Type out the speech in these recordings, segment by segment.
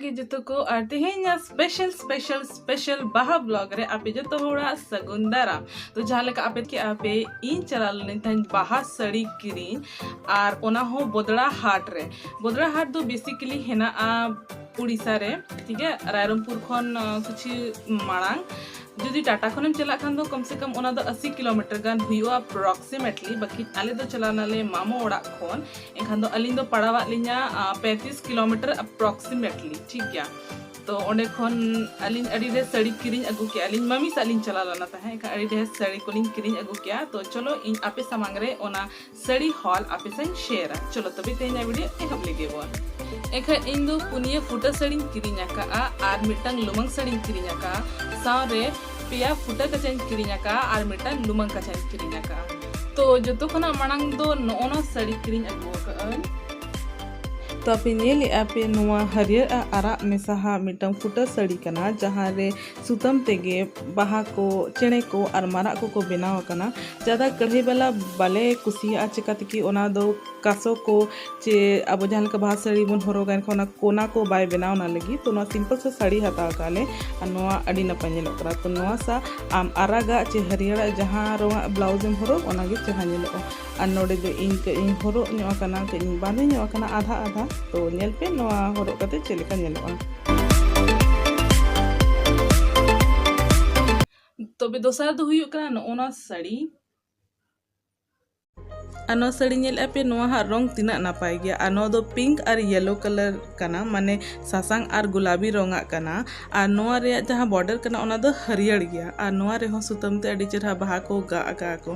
ᱜᱮ ᱡᱚᱛᱚ ᱠᱚ ᱟᱨ ᱛᱮᱦᱮᱧᱟᱜ ᱥᱯᱮᱥᱟᱞ ᱵᱟᱦᱟ ᱵᱞᱚᱜ ᱨᱮ ᱟᱯᱮ ᱡᱚᱛᱚ ᱦᱚᱲᱟᱜ ᱥᱟᱹᱜᱩᱱ ᱫᱟᱨᱟᱢ। ᱛᱚ ᱡᱟᱦᱟᱸ ᱞᱮᱠᱟ ᱟᱯᱮ ᱤᱧ ᱪᱟᱞᱟᱣ ᱞᱮᱱ ᱛᱟᱦᱮᱸ ᱵᱟᱦᱟ ᱥᱟᱹᱲᱤ ᱠᱤᱨᱤᱧ ᱟᱨ ᱚᱱᱟ ᱦᱚᱸ ᱵᱚᱫᱲᱟ ᱦᱟᱴ ᱨᱮ। ᱵᱚᱫᱲᱟ ᱦᱟᱴ ᱫᱚ बेसिकली हेनाआ उड़ीसा रे ठीक है रायरंगपुर खन कुछ मांग जुदी टाटा खनम चला खान दो कम से कम ओना दो 80 किलोमीटर गान हुआ अप्रोक्सीमेटली बाकी आले दो चलानाले मामो ओड़ा खन एखान दो अलिंग दो पड़ावा लिया 35 किलोमीटर अप्रोक्सीमेटली ठीक गया। तो ओंडे खन अलिंग अड़ी रे साड़ी किरिंग अगु के अलिंग मम्मी सालिंग चला लाना था है अड़ी रे साड़ी कोलिंग किरिंग अगु किया। तो चलो इन आपे सामांग रे ओना साड़ी हॉल आपे संग शेयर चलो तबे तेना वीडियो एहब लेगे बोन एखा इन दो पुनिया फुटा साड़ी किरिंग आका आर मिटंग लुमंग साड़ी किरिंग आका सारे पिया फुटा कचाइन किरिंग आका आर मिटंग लुमंग कचाइन किरिंग आका। तो जतो खना मांग दो नोना साड़ी किरिंग अगु आका तो आपे नेले आपे नोआ हरियर आरा मेसाहा मिटंग फुटा साड़ी कना जहाँ रे सुतम तेगे बाहा को चेणे को और मारा को बनाव कना ज़्यादा कढ़ाई वाला बाले कुसिया चिकाते कि ओना दो कासो को चे अब जहाँ का बाहा साड़ी बन हरोगा ओना कोना को बाय बनाव ना लगी। तो सिंपल सा साड़ी हता काले और नोआ अड़ी नपाय नेलो करा। तो नोआ सा आम आरागा चे हरियर जहाँ रोआ ब्लाउज हरो ओना गे चेहा नेलो और नोडे दो इन हरो न्यो कना के इन बांधे न्यो कना आधा आधा। तो नेल पे नोआ हरो कते चेलेका नेलोआ। तबे दोसार दो हुयु कना नोना साड़ी अनो साड़ी नेल पे नोआ हा रंग तिना नापाय गया और नो दो पिंक और येलो कलर कना माने सासांग और गुलाबी रंगा कना और नोआ रे जहाँ बॉर्डर कना ओना दो हरियर गया और नोआ रे हो सुतम ते अड़ी चेहरा बाहा को गा आका को।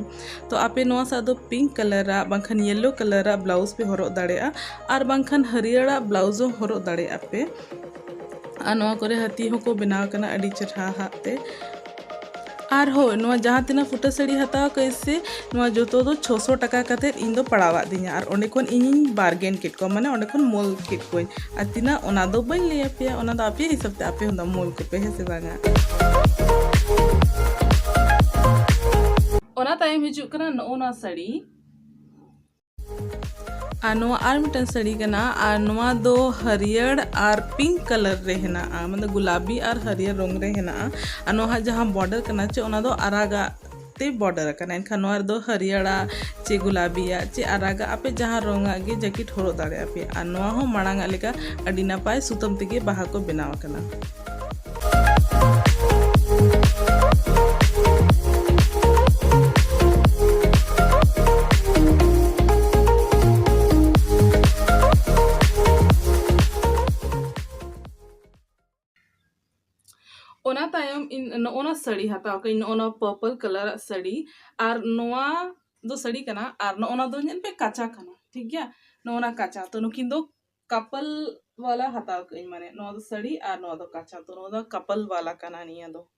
तो आपे नोआ सा दो पिंक कलर बांखन येलो कलर ब्लाउज पे हरो दाड़ेया और बांखन हरियर ब्लाउज हरो दाड़े पे और नोआ करे हाथी होको बनाव कना अड़ी चेहरा हाते और हो नोआ जहाँ तिना फुटा साड़ी हताव कैसे नोआ जोतो दो 600 टका कते इन दो पड़ावा दिया और ओंडे खन इन बार्गेन केट को माने ओंडे खन मोल केट को और तिना ओना दो बन ले पे ओना दो आपे हिसाब ते आपे होंदा मोल को पे है से बागा। ओना टाइम हिजु कना नोना साड़ी और मिटन साड़ी कना और नोआ दो हरियर और पिंक कलर रे हेना मतलब गुलाबी और हरियर रंग रे हेना और नोहा जहाँ बॉर्डर कना चे ओना दो आरागा ते बॉर्डर कना एनखान नोआ दो हरियरा चे गुलाबिया चे आरागा आपे जहाँ रंगा गे जैकेट हरो दाड़े आपे और नोआ हो मांगा लेका अड़ी नापाय सुतम तेगे बाहा को बनाव कना। ओना तायम इन नोना साड़ी हताव के नोना पर्पल कलर साड़ी और नोआ दो साड़ी कना और नोना दो नेल पे काचा कना ठीक गया नोना काचा। तो नुकिन दो कपल वाला हताव के माने नोआ दो साड़ी और नोआ दो काचा तो नोआ दो कपल वाला कना निया दो।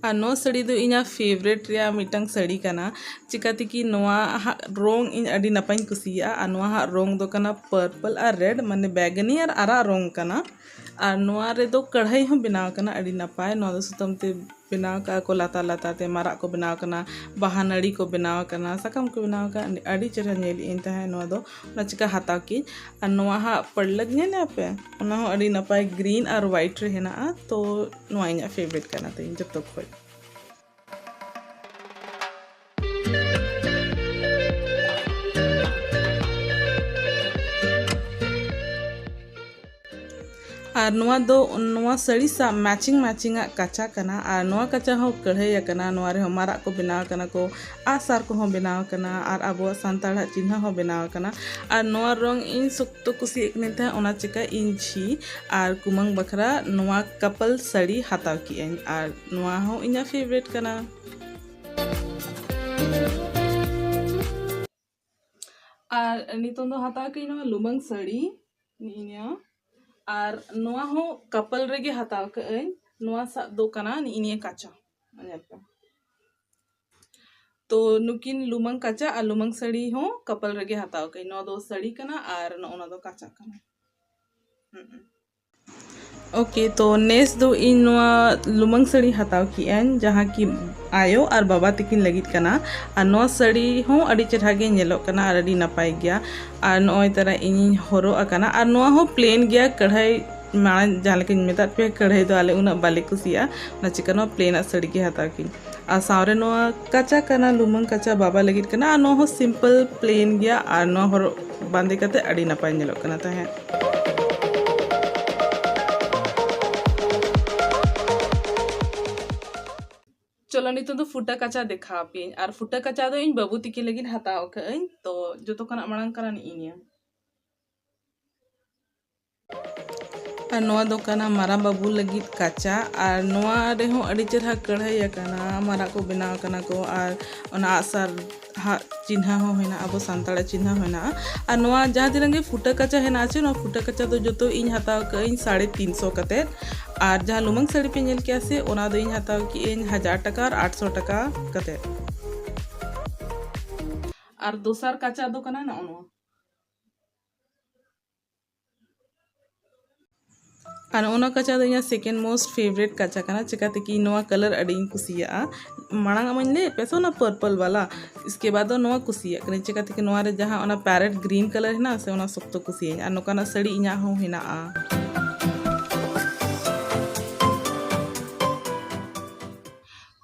और नो साड़ी दो इना फेवरेट रे मिटंग साड़ी कना चिकाते कि नोआ रंग इन अड़ी नपाई कुसिया और नोआ रंग दो कना पर्पल और रेड माने बैगनी और आरा रंग कना और नोआ रे दो कढ़ाई हम बनाव कना अड़ी नपाय नोआ दो सुतम ते बनाव का को लाता लाता ते मारा को बनाव कना बाहा नड़ी को बनाव कना सकम को बनाव का अड़ी चेहरा नेल इन तहे नोआ दो ना चिका हाता की और नोआ हा पड़लग ने पे ओना हो अड़ी नपाय ग्रीन और व्हाइट रे हेना। तो नोआ इना फेवरेट कना ते जब तक खोय और नोआ साड़ी सा मैचिंग काचा कना और नोआ काचा हो कढ़ाई कना नोआ रे मारा को बनाव कना को आसार को हो बनाव कना और अब सांताड़ा चिन्ह हो बनाव कना और नोआ रंग इन सुक्तो कुसी एक नेता ओना चिका इन छी और कुमंग बखरा नोआ कपल साड़ी हताव की और नोआ हो इना फेवरेट कना। और नितों दो हताव की नोआ लुमंग साड़ी निया और नोआ हो कपल रेगे हताव के नोआ सा दो कना निया काचा तो नुकिन लुमंग काचा और लुमंग साड़ी हो कपल रेगे हताव के नोआ दो साड़ी कना और नोना दो काचा कना। ओके तो नेस दो इन नोआ लुमंग साड़ी हताव की एन जहाँ की आयो और बाबा तकिन लगित कना और नोआ साड़ी हो अड़ी चेहरा गे नेलोग कना और अड़ी नपाय गया और नोय तरह इन हरो अकना और नोआ हो प्लेन गया कढ़ाई मां जहाँ लेकिन मेता पे कढ़ाई दो आले उना बाले कुसिया ना चिकन प्लेन साड़ी के हताव की और सावरे नोआ कच्चा कना लुमंग कच्चा बाबा लगित कना और नोआ हो सिंपल प्लेन गया और नोआ हरो बांधे कते अड़ी नपाय नेलोग कना ताहे। चलो नितो तो फुटा कचा देखा पे और फुटा कचा दो इन बाबू तिकी लगिन हताव कइन तो जो तो कना मांग करा नी और नोआ दो कना मारा बाबू लगित कचा और नोआ रेहो अड़ी चेहरा कढ़ाई कना मारा को बनाव कना को और ओना आसार हा चिन्ह हो हेना अब सानताड़ा चिन्ह होना और नोआ जहाँ तिरंगे फुटा कचा हेना आछे नोआ फुटा कचा दो जो तो इन हताव कइन 350 कते और जहाँ लुमंग साड़ी पे नेल किया से ओना दो इन हताव की इन 1000 टका और 800 टका कते और दोसर कचा दो कना ना ओनवा और ओना कचा दो सेकेंड मोस्ट फेवरेट कचा कना चिकाते कि नोआ कलर अड़ी कुसिया मांग मन ले पैसो ना पर्पल वाला इसके बाद नोआ कुसिया कने चिकाते कि नोआ रे जहाँ ओना पैरेट ग्रीन कलर है ना से ओना सख्तो कुसिया और नोकाना साड़ी इना हो हेना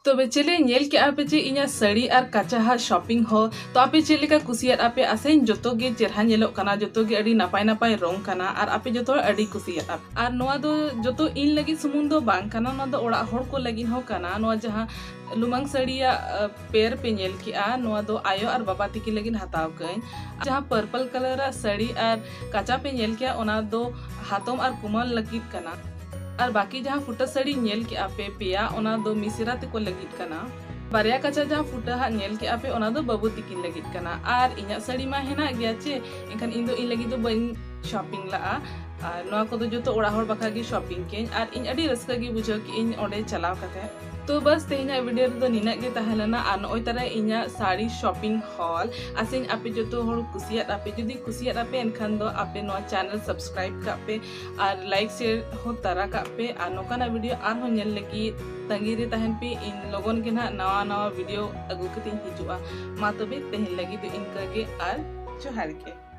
तो चले नेल के आपे चे इना साड़ी और कचा हा शॉपिंग हो तो आपे चेलेका कुसिया आपे आसेन जोतो गे चेहरा नेलोग कना जोतो गे अड़ी नापाय नापाय रंग कना और आपे जोतो अड़ी कुसिया और नोआ दो जोतो इन लगी सुमुन दो बांग कना नोआ दो ओड़ा होड़ को लगी हो कना नोआ जहाँ लुमंग साड़िया पेर पे नेल किया नोआ दो आयो और बाबा तिकी लगी हताव कइन जहाँ पर्पल कलर साड़ी और कचा पे नेल किया ओना दो हाथोम और कुमल लगी कना और बाकी जहाँ फुटा साड़ी नेल के आपे पेया ओना दो मिसेरा ते को लगित कना बारिया कचा जहाँ फुटा हा नेल के आपे ओना दो बाबू तिकिन लगित कना और इना साड़ी मा हेना गया चे एनखान इन दो इन लगी दो बन शॉपिंग ला और नोआ को दो जो तो ओड़ा होड़ बखा गी शॉपिंग के और इन अड़ी रस्का गी बुझो कि इन ओडे चलाव कते तो बस तेना वीडियो रे दो निना गे तहलना और नोय तरह इना साड़ी शॉपिंग हॉल आसिन आपे जो तो होड़ कुसिया आपे जुदी कुसिया आपे एनखान दो आपे नोआ चैनल सब्सक्राइब कापे और लाइक शेयर हो तारा कापे और नोकाना वीडियो आर हो नेल लगी तंगी रे तहन पे इन लोगन के ना नवा नवा वीडियो अगु कते हिजुआ मा तबे तेहन लगी तो इनका के और जोहार के।